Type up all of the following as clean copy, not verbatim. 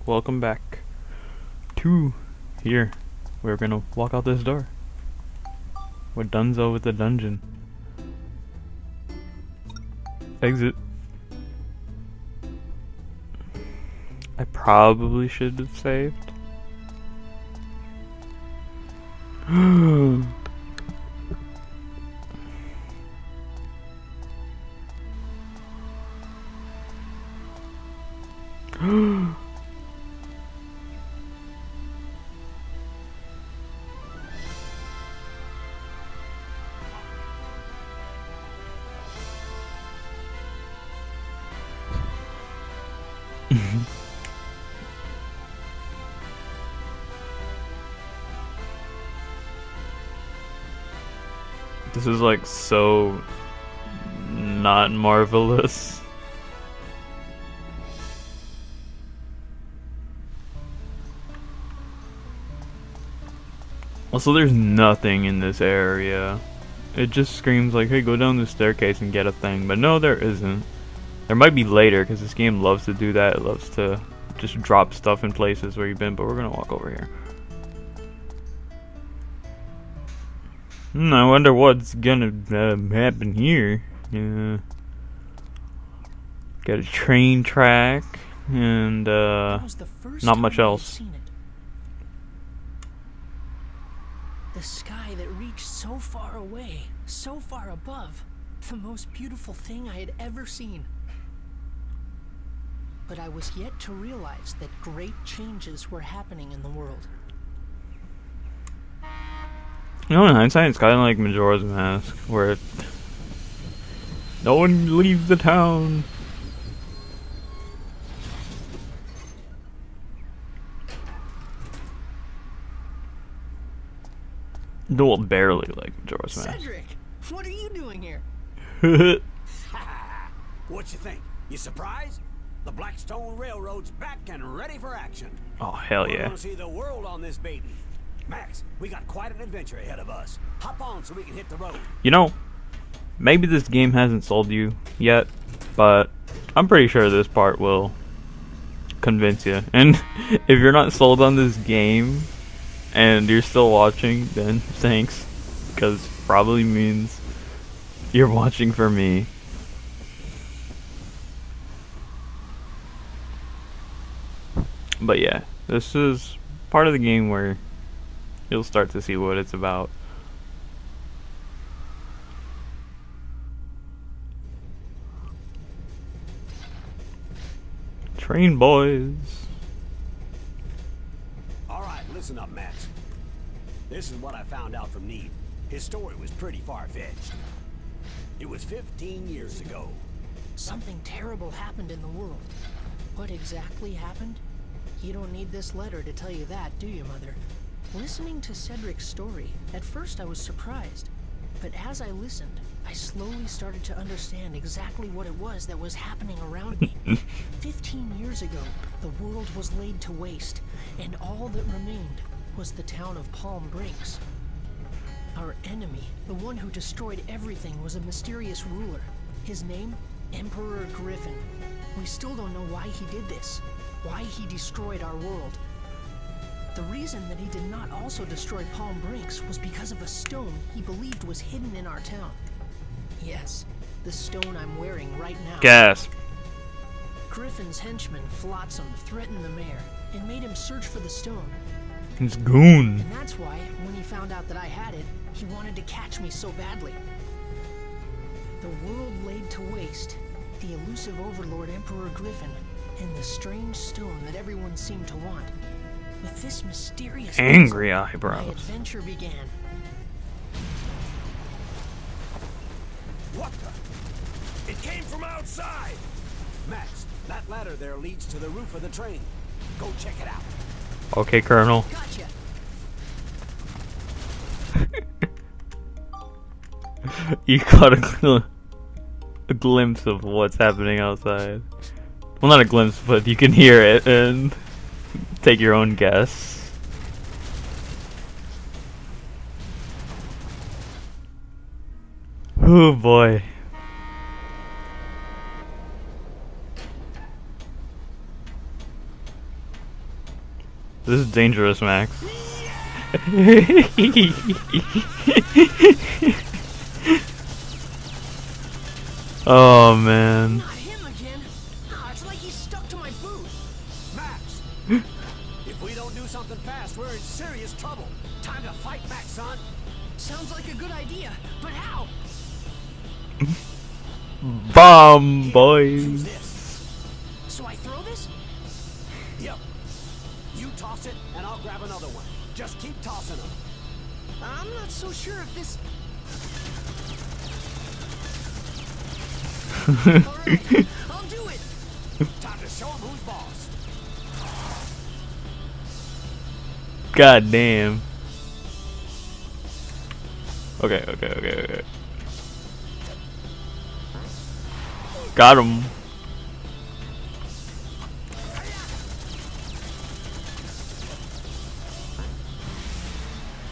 welcome back to here. We're gonna walk out this door. We're donezo with the dungeon. Exit. I probably should have saved. This is like so not marvelous. Also, there's nothing in this area. It just screams like, hey, go down the staircase and get a thing. But no, there isn't. There might be later, because this game loves to do that. It loves to just drop stuff in places where you've been, but we're gonna walk over here. I wonder what's gonna happen here. Got a train track, and not much else. The sky that reached so far away, so far above. The most beautiful thing I had ever seen. But I was yet to realize that great changes were happening in the world. You know, in hindsight, it's kind of like Majora's Mask, where no one leaves the town. No, barely like Majora's Mask. Cedric, what are you doing here? What you think? You surprised? The Blackstone Railroad's back and ready for action. Oh, hell We're yeah. gonna see the world on this baby. Max, we got quite an adventure ahead of us. Hop on so we can hit the road. You know, maybe this game hasn't sold you yet, but I'm pretty sure this part will convince you. And if you're not sold on this game and you're still watching, then thanks, because probably means you're watching for me. But yeah, this is part of the game where you'll start to see what it's about. Train boys. Alright, listen up, Max. This is what I found out from Need. His story was pretty far-fetched. It was 15 years ago. Something terrible happened in the world. What exactly happened? You don't need this letter to tell you that, do you, Mother? Listening to Cedric's story, at first I was surprised. But as I listened, I slowly started to understand exactly what it was that was happening around me. 15 years ago, the world was laid to waste, and all that remained was the town of Palm Brinks. Our enemy, the one who destroyed everything, was a mysterious ruler. His name? Emperor Griffin. We still don't know why he did this, why he destroyed our world. The reason that he did not also destroy Palm Brinks was because of a stone he believed was hidden in our town. Yes, the stone I'm wearing right now. Gasp. Griffin's henchman, Flotsam, threatened the mayor and made him search for the stone. It's Goon. And that's why, when he found out that I had it, he wanted to catch me so badly. The world laid to waste, the elusive overlord Emperor Griffin, and the strange stone that everyone seemed to want. With this mysterious Angry puzzle, eyebrows. my adventure began. What the? It came from outside! Max, that ladder there leads to the roof of the train. Go check it out. Okay, Colonel. Gotcha! You got a glimpse of what's happening outside. Well, not a glimpse, but you can hear it and take your own guess. Oh boy. This is dangerous, Max. Oh man. Not him again. It's like he's stuck to my boot. Max! If we don't do something fast, we're in serious trouble. Time to fight back, son. Sounds like a good idea, but how? Bomb Choose boys. this. So I throw this? Yep. You toss it, and I'll grab another one. Just keep tossing them. I'm not so sure if this... Alright, I'll do it. Time to show 'em who's boss. God damn. Okay. Got him.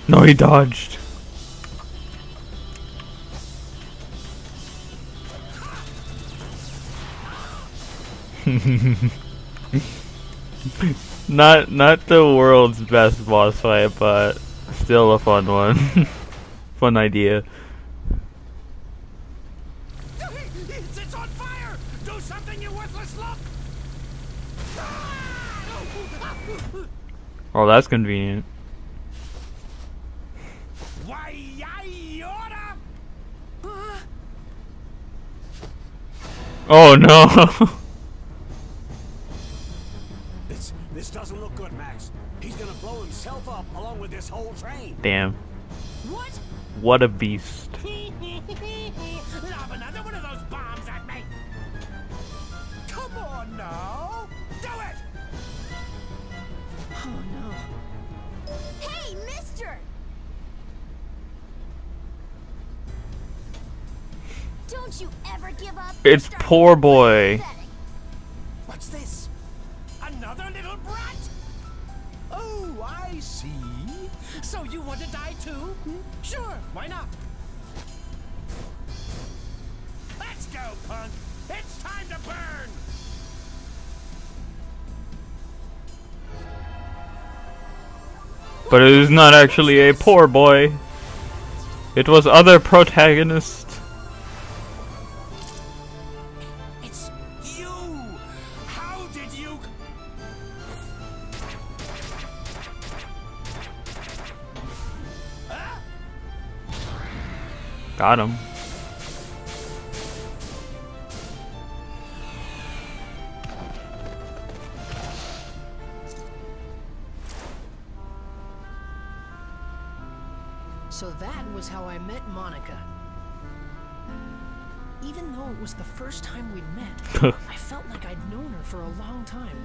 No, he dodged. Not the world's best boss fight, but still a fun one. Fun idea. It's on fire! Do something, you worthless lump! Oh, that's convenient. Why, I oughta... Oh no. This doesn't look good, Max. He's gonna blow himself up along with this whole train. Damn. What? What a beast. Lob another one of those bombs at me. Come on now. Do it! Oh no. Hey, mister! Don't you ever give up? It's Mr. poor boy. Pathetic. What's this? Another little brat? Oh, I see. So you want to die too? Sure, why not? Let's go, punk. It's time to burn. But it is not actually a poor boy. It was other protagonist. It's you. How did you? Huh? Got him. So that was how I met Monica. Even though it was the first time we'd met, I felt like I'd known her for a long time.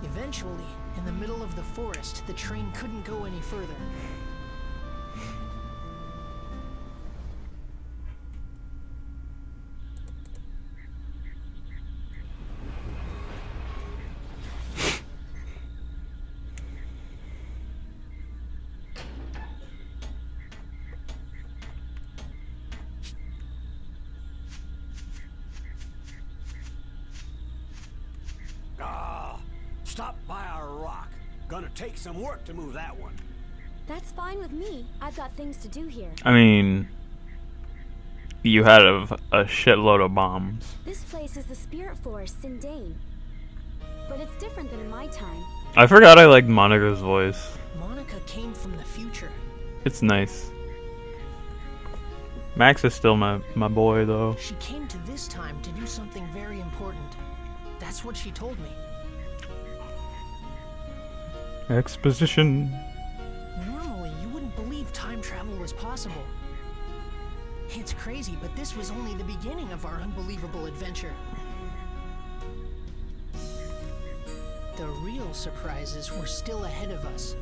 Eventually, in the middle of the forest, the train couldn't go any further. Stop by our rock. Gonna take some work to move that one. That's fine with me. I've got things to do here. I mean, you had a shitload of bombs. This place is the Spirit Forest, Sindane. But it's different than in my time. I forgot I liked Monica's voice. Monica came from the future. It's nice. Max is still my boy though. She came to this time to do something very important. That's what she told me. Exposition. Normally, you wouldn't believe time travel was possible. It's crazy, but this was only the beginning of our unbelievable adventure. The real surprises were still ahead of us.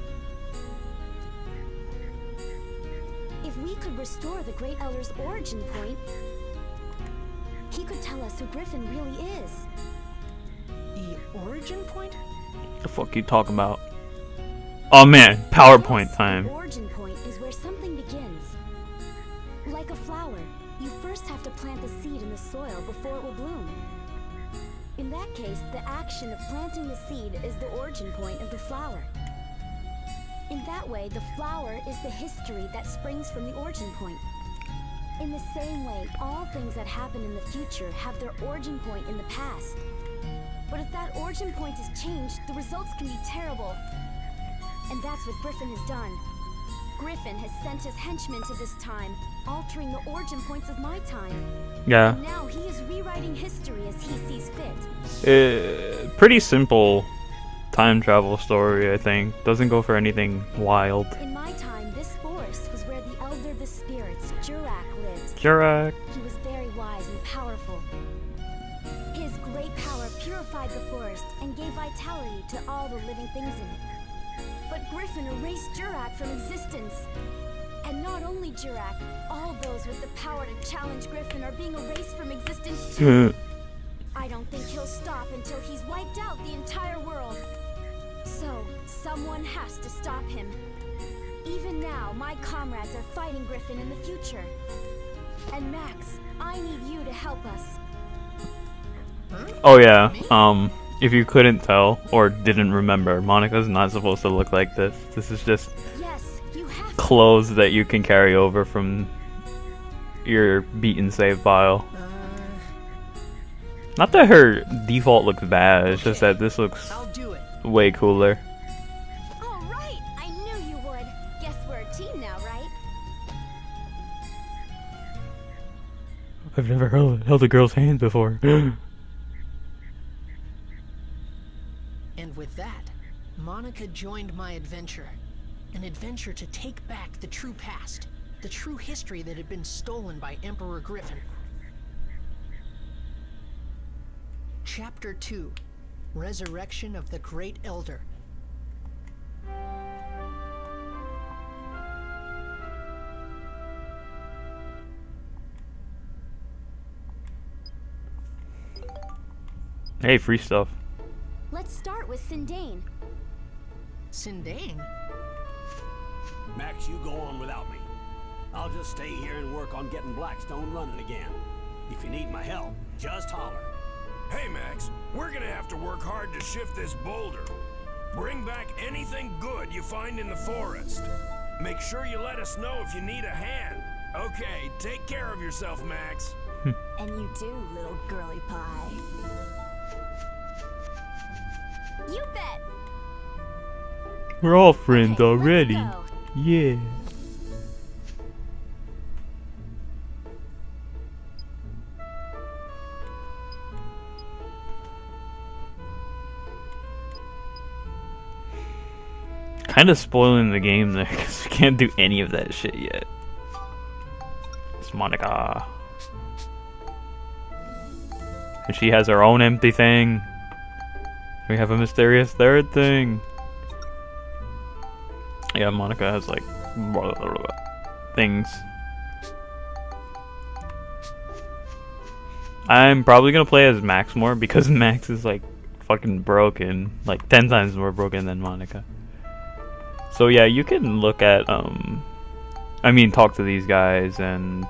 If we could restore the Great Elder's origin point, he could tell us who Griffin really is. The origin point? The fuck you talking about? Oh man, PowerPoint Yes, time. The origin point is where something begins. Like a flower, you first have to plant the seed in the soil before it will bloom. In that case, the action of planting the seed is the origin point of the flower. In that way, the flower is the history that springs from the origin point. In the same way, all things that happen in the future have their origin point in the past. But if that origin point is changed, the results can be terrible. And that's what Griffin has done. Griffin has sent his henchmen to this time, altering the origin points of my time. Yeah. And now he is rewriting history as he sees fit. Pretty simple time travel story, I think. Doesn't go for anything wild. In my time, this forest was where the Elder of the Spirits, Jurak, lived. Jurak. He was very wise and powerful. His great power purified the forest and gave vitality to all the living things in it. But Griffin erased Jurak from existence. And not only Jurak, all those with the power to challenge Griffin are being erased from existence too. I don't think he'll stop until he's wiped out the entire world. So, someone has to stop him. Even now, my comrades are fighting Griffin in the future. And Max, I need you to help us. Oh yeah, if you couldn't tell or didn't remember, Monica's not supposed to look like this. This is just clothes that you can carry over from your beat and save file. Not that her default looks bad, it's just that this looks way cooler. Alright, I knew you would. Guess we're a team now, right? I've never held a girl's hand before. And with that, Monica joined my adventure. An adventure to take back the true past, the true history that had been stolen by Emperor Griffin. Chapter 2: Resurrection of the Great Elder. Hey, free stuff. Let's start with Sindane. Sindane? Max, you go on without me. I'll just stay here and work on getting Blackstone running again. If you need my help, just holler. Hey, Max, we're gonna have to work hard to shift this boulder. Bring back anything good you find in the forest. Make sure you let us know if you need a hand. Okay, take care of yourself, Max. And you do, little girly pie. You bet! We're all friends Okay, already. let's go. Yeah. Kind of spoiling the game there because we can't do any of that shit yet. It's Monica. And she has her own empty thing. We have a mysterious third thing. Yeah, Monica has like blah, blah, blah, things. I'm probably gonna play as Max more because Max is like fucking broken, like 10 times more broken than Monica. So yeah, you can look at I mean talk to these guys and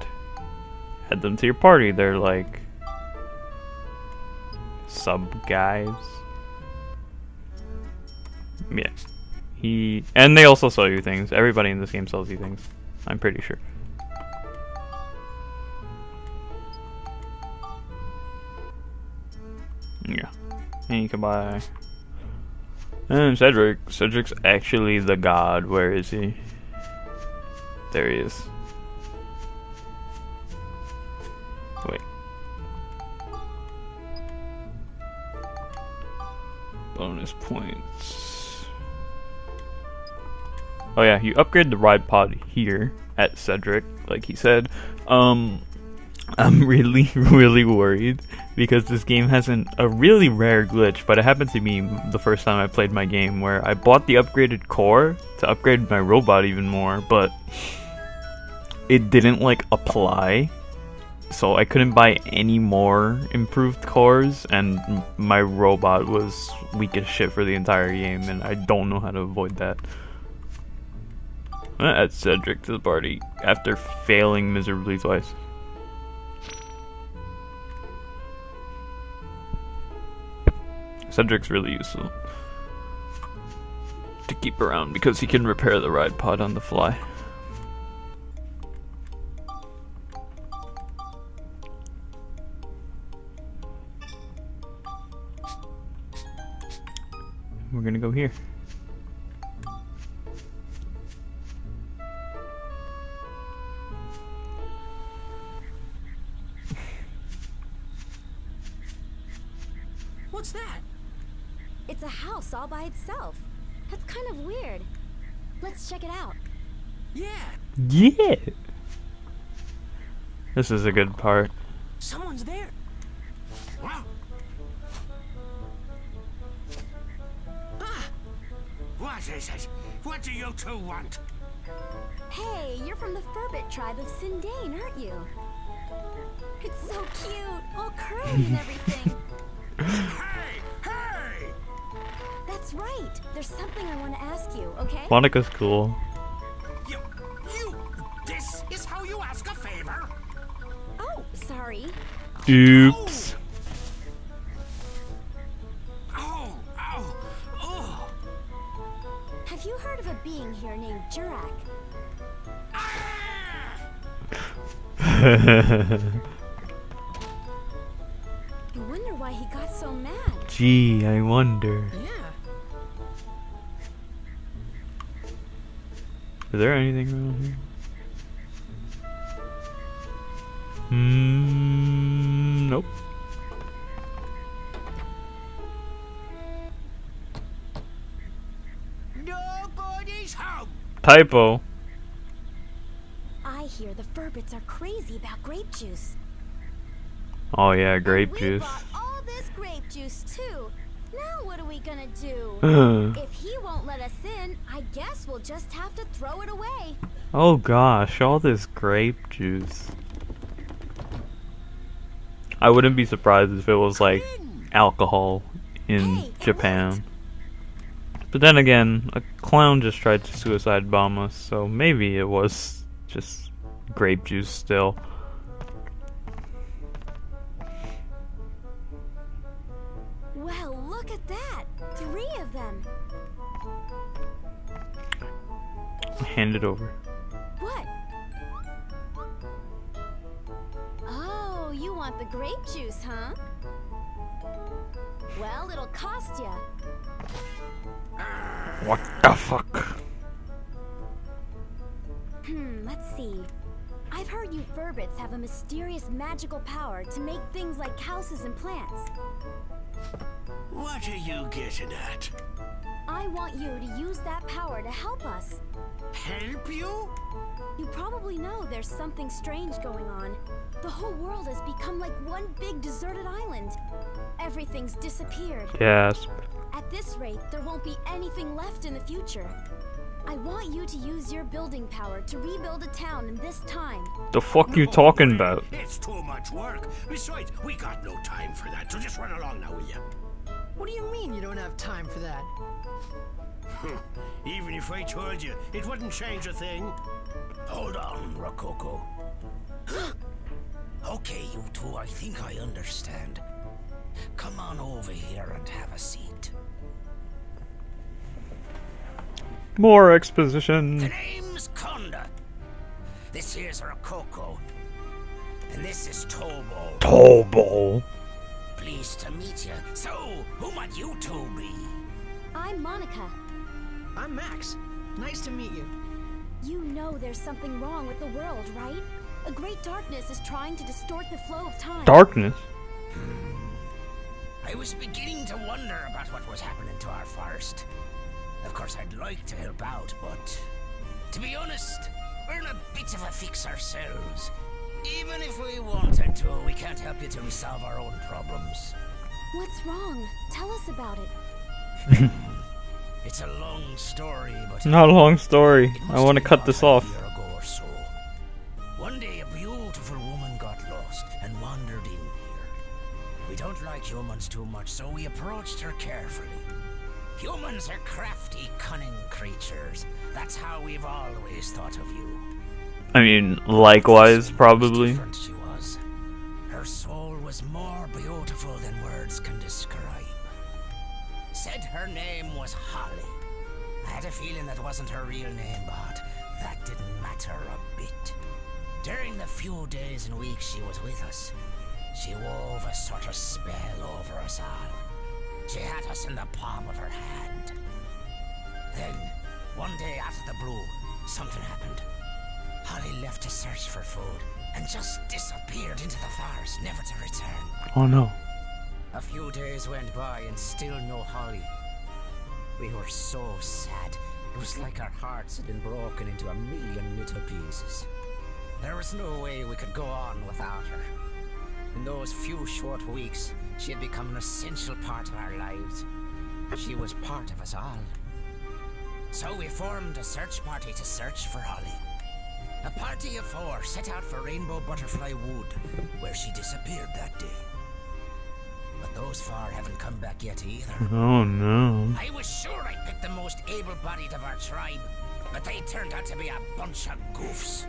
add them to your party. They're like sub guys. Yeah. And they also sell you things. Everybody in this game sells you things. I'm pretty sure. Yeah. And you can buy. And Cedric. Cedric's actually the god. Where is he? There he is. Wait. Bonus points. Oh yeah, you upgrade the ride pod here at Cedric, like he said. I'm really worried because this game has a really rare glitch, but it happened to me the first time I played my game where I bought the upgraded core to upgrade my robot even more, but it didn't like apply. So I couldn't buy any more improved cores, and my robot was weak as shit for the entire game, and I don't know how to avoid that. I'm gonna add Cedric to the party after failing miserably twice. Cedric's really useful to keep around because he can repair the ride pod on the fly. We're gonna go here. What's that? It's a house all by itself. That's kind of weird. Let's check it out. Yeah, Yeah! This is a good part. someone's there. Well, what is it? What do you two want? Hey, you're from the Furbit tribe of Sindane, aren't you? It's so cute, all curly and everything. Hey! Hey! That's right. There's something I want to ask you, okay? Monica's cool. You... This is how you ask a favor? Oh, sorry. Oops. Oh! Oh! Oh! Have you heard of a being here named Jurak? Ah! I wonder why he got so mad. Gee, I wonder. Yeah. Is there anything around here? Nope. Nobody's home! Typo. I hear the Furbits are crazy about grape juice. Oh yeah, grape We juice. bought all this grape juice too. Now what are we gonna do? If he won't let us in, I guess we'll just have to throw it away. Oh gosh, all this grape juice. I wouldn't be surprised if it was like alcohol in Hey, it Japan. But then again, a clown just tried to suicide bomb us, so maybe it was just grape juice still. Well, look at that. 3 of them. Hand it over. What? Oh, you want the grape juice, huh? Well, it'll cost ya. What the fuck? Let's see. I've heard you Furbits have a mysterious magical power to make things like houses and plants. What are you getting at? I want you to use that power to help us. Help you? You probably know there's something strange going on. The whole world has become like one big deserted island. Everything's disappeared. Yes. At this rate, there won't be anything left in the future. I want you to use your building power to rebuild a town in this time. The fuck you talking about? It's too much work. Besides, we got no time for that, so just run along now, will you? What do you mean you don't have time for that? Even if I told you, it wouldn't change a thing. Hold on, Rococo. Okay, you two, I think I understand. Come on over here and have a seat. More The exposition. name's Conda. This here's Rococo. And this is Tobo. Tobo. Pleased to meet you. So, who might you two be? I'm Monica. I'm Max. Nice to meet you. You know there's something wrong with the world, right? A great darkness is trying to distort the flow of time. Darkness. I was beginning to wonder about what was happening to our forest. Of course, I'd like to help out, but to be honest, we're in a bit of a fix ourselves. Even if we wanted to, we can't help you till we solve our own problems. What's wrong? Tell us about it. It's a long story, but Not a long story. it must I want to have cut been this about off. a year ago or so. One day, a beautiful woman got lost and wandered in here. We don't like humans too much, so we approached her carefully. Humans are crafty, cunning creatures. That's how we've always thought of you. I mean, likewise, This probably. different she was. Her soul was more beautiful than words can describe. said her name was Holly. I had a feeling that wasn't her real name, but that didn't matter a bit. During the few days and weeks she was with us, she wove a sort of spell over us all. She had us in the palm of her hand. Then, one day out of the blue, something happened. Holly left to search for food and just disappeared into the forest, never to return. Oh no. A few days went by and still no Holly. We were so sad. It was like our hearts had been broken into a million little pieces. There was no way we could go on without her. In those few short weeks, she had become an essential part of our lives. She was part of us all. So we formed a search party to search for Holly. A party of 4 set out for Rainbow Butterfly Wood, where she disappeared that day. But those 4 haven't come back yet either. Oh no. I was sure I picked the most able-bodied of our tribe, but they turned out to be a bunch of goofs.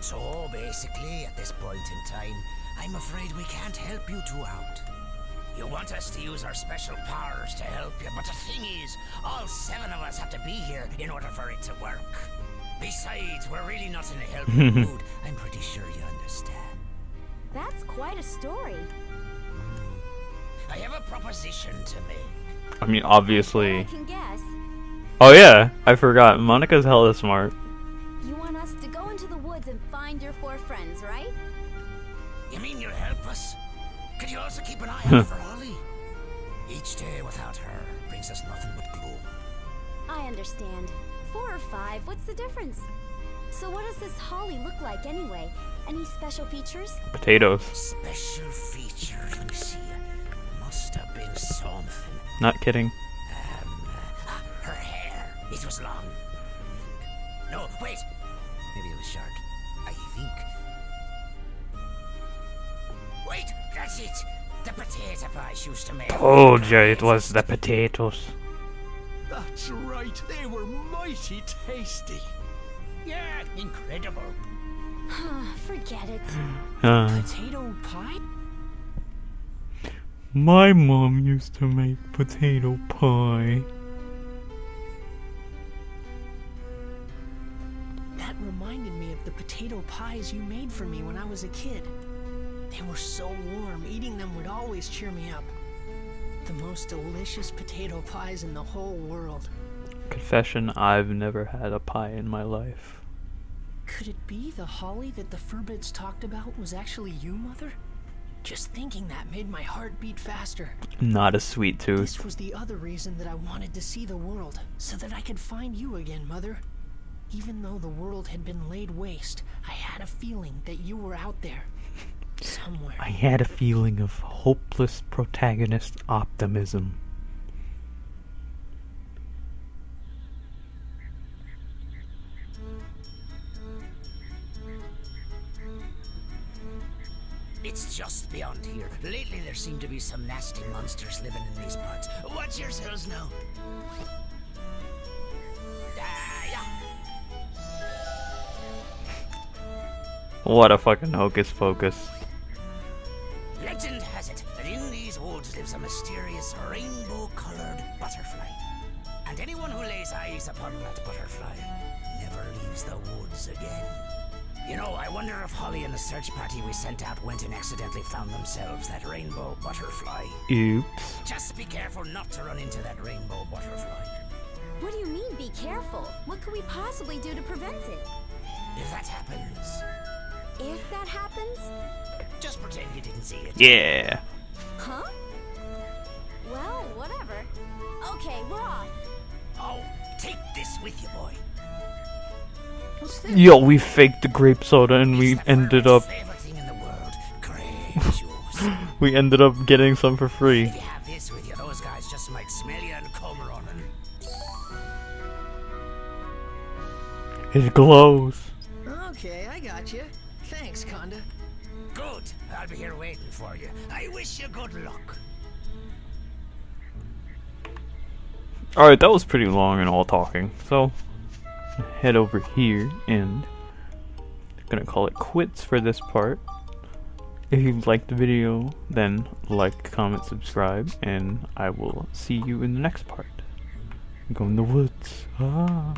So basically, at this point in time, I'm afraid we can't help you 2 out. You want us to use our special powers to help you, but the thing is, all 7 of us have to be here in order for it to work. Besides, we're really not in a helping mood. I'm pretty sure you understand. That's quite a story. I have a proposition to make. I mean, obviously. I can guess. Oh yeah, I forgot. Monica's hella smart. You want us to go into the woods and find your 4 friends, right? You mean you'll help us? Could you also keep an eye out for Holly? Each day without her brings us nothing but gloom. I understand. 4 or 5, what's the difference? So what does this Holly look like anyway? Any special features? Potatoes. Special features, let me see. Must have been something. Not kidding. Her hair. It was long. No, wait. Maybe it was short. I think. Wait, that's it. The potato pie she used to make. Told ya it was the potatoes. That's right, they were mighty tasty. Yeah, incredible. Forget it. Potato pie? My mom used to make potato pie. That reminded me of the potato pies you made for me when I was a kid. They were so warm, eating them would always cheer me up. The most delicious potato pies in the whole world. Confession, I've never had a pie in my life. Could it be the Holly that the Furbits talked about was actually you, Mother? Just thinking that made my heart beat faster. Not a sweet tooth. This was the other reason that I wanted to see the world, so that I could find you again, Mother. Even though the world had been laid waste, I had a feeling that you were out there. Somewhere. I had a feeling of hopeless protagonist optimism. It's just beyond here. Lately there seem to be some nasty monsters living in these parts. Watch yourselves now. What a fucking hocus pocus. Legend has it that in these woods lives a mysterious rainbow-colored butterfly. And anyone who lays eyes upon that butterfly never leaves the woods again. You know, I wonder if Holly and the search party we sent out went and accidentally found themselves that rainbow butterfly. Oops. Just be careful not to run into that rainbow butterfly. What do you mean, be careful? What could we possibly do to prevent it? If that happens, If that happens? just pretend you didn't see it. Yeah. Huh? Well, whatever. Okay, we're off. Oh, take this with you, boy. What's this? Yo, we faked the grape soda and we It's the ended Furbits' up favorite thing in the world. Grape juice. getting some for free. If you have this with you, those guys just might smell you and come running. It glows. Okay, I got you. Thanks, Conda. Good. I'll be here waiting for you. I wish you good luck. Alright, that was pretty long and all talking. So, head over here and I'm gonna call it quits for this part. If you liked the video, then like, comment, subscribe, and I will see you in the next part. Go in the woods. Ah.